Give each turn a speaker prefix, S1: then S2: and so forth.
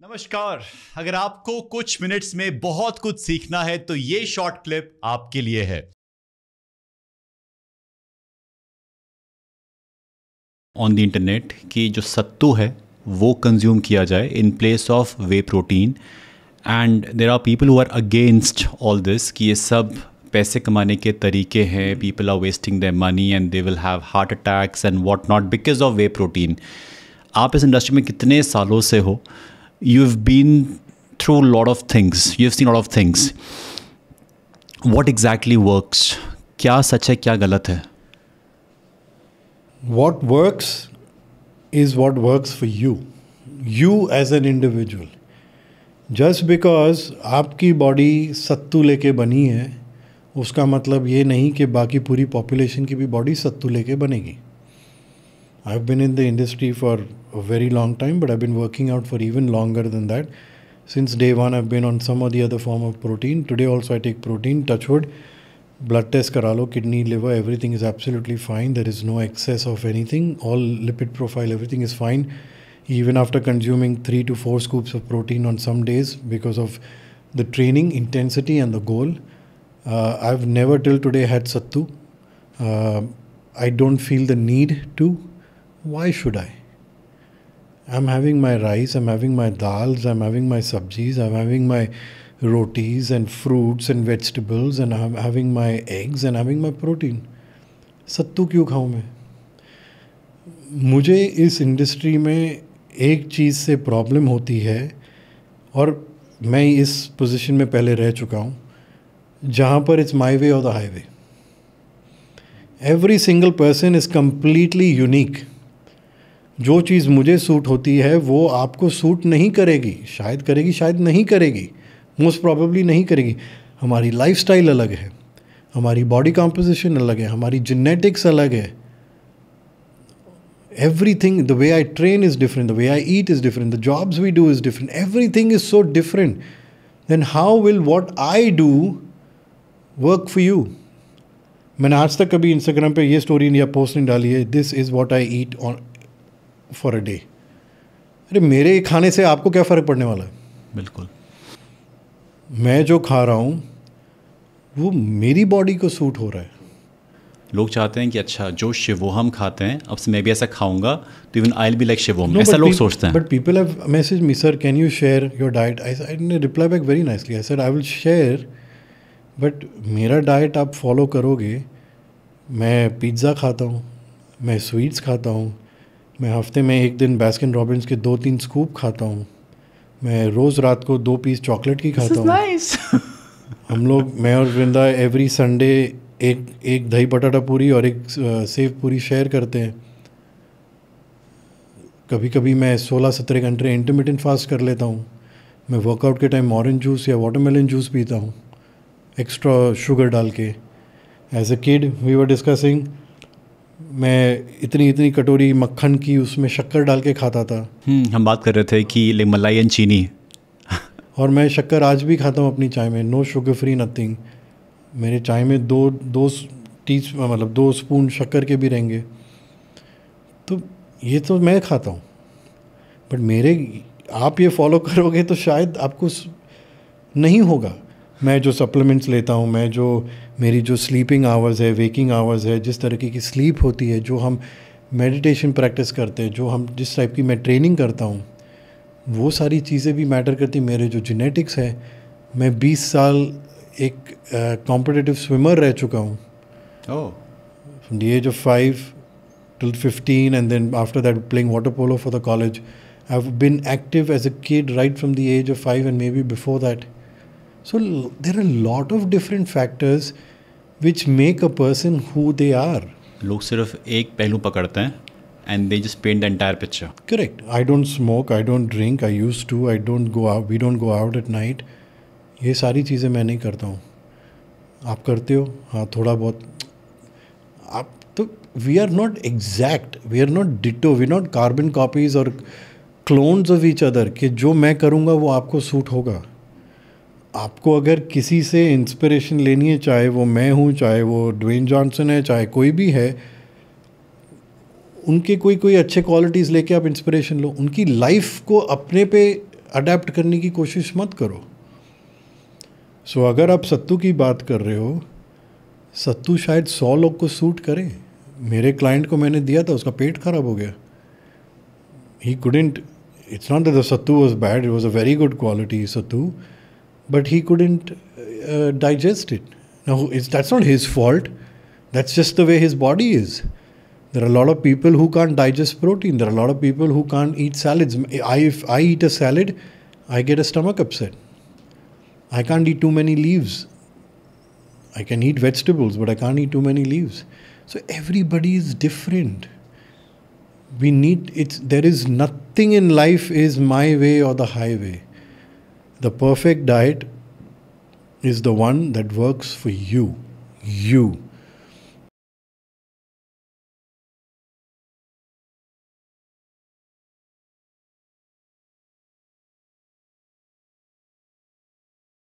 S1: नमस्कार। अगर आपको कुछ मिनट्स में बहुत कुछ सीखना है तो ये शॉर्ट क्लिप आपके लिए है। ऑन द इंटरनेट कि जो सत्तू है वो कंज्यूम किया जाए in place of whey protein, and there are people who are against all this कि ये सब पैसे कमाने के तरीके हैं, people are wasting their money and they will have heart attacks and what not because of whey protein. आप इस इंडस्ट्री में कितने सालों से हो? You've been through a lot of things. You've seen a lot of things. What exactly works? क्या सच है, क्या गलत है?
S2: What works is what works for you. You as an individual. Just because आपकी बॉडी सत्तू लेके बनी है, उसका मतलब ये नहीं कि बाकी पूरी पॉपुलेशन की भी बॉडी सत्तू लेके बनेगी. I've been in the industry for a very long time, but I've been working out for even longer than that. Since day one, I've been on some or the other form of protein. Today also I take protein, touch wood. Blood test karalo, kidney, liver, everything is absolutely fine. There is no excess of anything. All lipid profile, everything is fine. Even after consuming 3 to 4 scoops of protein on some days because of the training, intensity and the goal. I've never till today had sattu. I don't feel the need to. Why should I? I'm having my rice, I'm having my dals, I'm having my sabjis, I'm having my rotis and fruits and vegetables, and I'm having my eggs and having my protein. सत्तू क्यों खाऊं मैं? मुझे इस industry में एक चीज़ से problem होती है, और मैं इस पोजीशन में पहले रह चुका हूँ जहाँ पर इट्स माई वे और the highway. Every single person is completely unique. जो चीज़ मुझे सूट होती है वो आपको सूट नहीं करेगी. शायद करेगी, शायद नहीं करेगी, मोस्ट प्रॉबेबली नहीं करेगी. हमारी लाइफस्टाइल अलग है, हमारी बॉडी कॉम्पोजिशन अलग है, हमारी जेनेटिक्स अलग है. Everything, the way I train is different, the way I eat is different, the jobs we do is different. Everything is so different. Then how will what I do work for you? मैंने आज तक कभी Instagram पे ये story या post नहीं डाली है, this is what I eat on for a day. अरे मेरे खाने से आपको क्या फ़र्क पड़ने वाला है?
S1: बिल्कुल.
S2: मैं जो खा रहा हूँ वो मेरी बॉडी को सूट हो रहा है.
S1: लोग चाहते हैं कि अच्छा जो शिवोहम खाते हैं अब से मैं भी ऐसा खाऊंगा तो even I will be like शिवोहम, ऐसा लोग सोचते हैं.
S2: But people have message me, sir can you share your diet? I reply back very nicely. I said I will share, but मेरा डाइट आप फॉलो करोगे. मैं पिज़्ज़ा खाता हूँ, मैं स्वीट्स खाता हूँ, मैं हफ्ते में एक दिन बास्किन रॉबिन्स के 2-3 स्कूप खाता हूँ, मैं रोज़ रात को 2 पीस चॉकलेट की खाता हूँ.
S1: nice.
S2: हम लोग, मैं और वृंदा, एवरी संडे एक दही बटाटा पूरी और एक सेव पूरी शेयर करते हैं. कभी कभी मैं 16-17 घंटे इंटरमिटेंट फास्ट कर लेता हूँ. मैं वर्कआउट के टाइम ऑरेंज जूस या वाटरमेलन जूस पीता हूँ एक्स्ट्रा शुगर डाल के. As a kid we were discussing, मैं इतनी कटोरी मक्खन की उसमें शक्कर डाल के खाता था.
S1: हम बात कर रहे थे कि मलाई एंड चीनी.
S2: और मैं शक्कर आज भी खाता हूँ अपनी चाय में, नो शुगर फ्री नथिंग. मेरे चाय में दो स्पून शक्कर के भी रहेंगे. तो ये तो मैं खाता हूँ, बट आप ये फॉलो करोगे तो शायद आपको नहीं होगा. मैं जो सप्लीमेंट्स लेता हूँ, मैं जो मेरी जो स्लीपिंग आवर्स है, वेकिंग आवर्स है, जिस तरीके की स्लीप होती है, जो हम मेडिटेशन प्रैक्टिस करते हैं, जो हम जिस टाइप की मैं ट्रेनिंग करता हूँ, वो सारी चीज़ें भी मैटर करती. मेरे जो जेनेटिक्स है, मैं 20 साल एक कॉम्पिटिटिव स्विमर रह चुका हूँ. From the age of 5 till 15, and then after that playing water polo for the college. I've been active as a kid right from the age of 5 and maybe before that. So there are a lot of different factors which make a person who they are.
S1: लोग सिर्फ एक पहलू पकड़ते हैं and they just paint the entire picture.
S2: Correct. I don't smoke, I don't drink, I used to, I don't go out, we don't go out at night. ये सारी चीज़ें मैं नहीं करता हूँ. आप करते हो? हाँ, थोड़ा बहुत. आप तो we are not exact, we are not ditto, we are not carbon copies or clones of each other कि जो मैं करूँगा वो आपको सूट होगा. आपको अगर किसी से इंस्पिरेशन लेनी है, चाहे वो मैं हूँ, चाहे वो ड्वेन जॉनसन है, चाहे कोई भी है, उनके कोई अच्छे क्वालिटीज़ लेके आप इंस्पिरेशन लो. उनकी लाइफ को अपने पे अडेप्ट करने की कोशिश मत करो. सो अगर आप सत्तू की बात कर रहे हो, सत्तू शायद 100 लोग को सूट करे. मेरे क्लाइंट को मैंने दिया था, उसका पेट खराब हो गया. He couldn't, it's not that the sattu was bad, it was a very good quality sattu, but he couldn't digest it. Now, that's not his fault, that's just the way his body is. There are a lot of people who can't digest protein, there are a lot of people who can't eat salads. If I eat a salad, I get a stomach upset. I can't eat too many leaves. I can eat vegetables, but I can't eat too many leaves. So everybody is different. There is nothing in life is my way or the highway. The perfect diet is the one that works for you.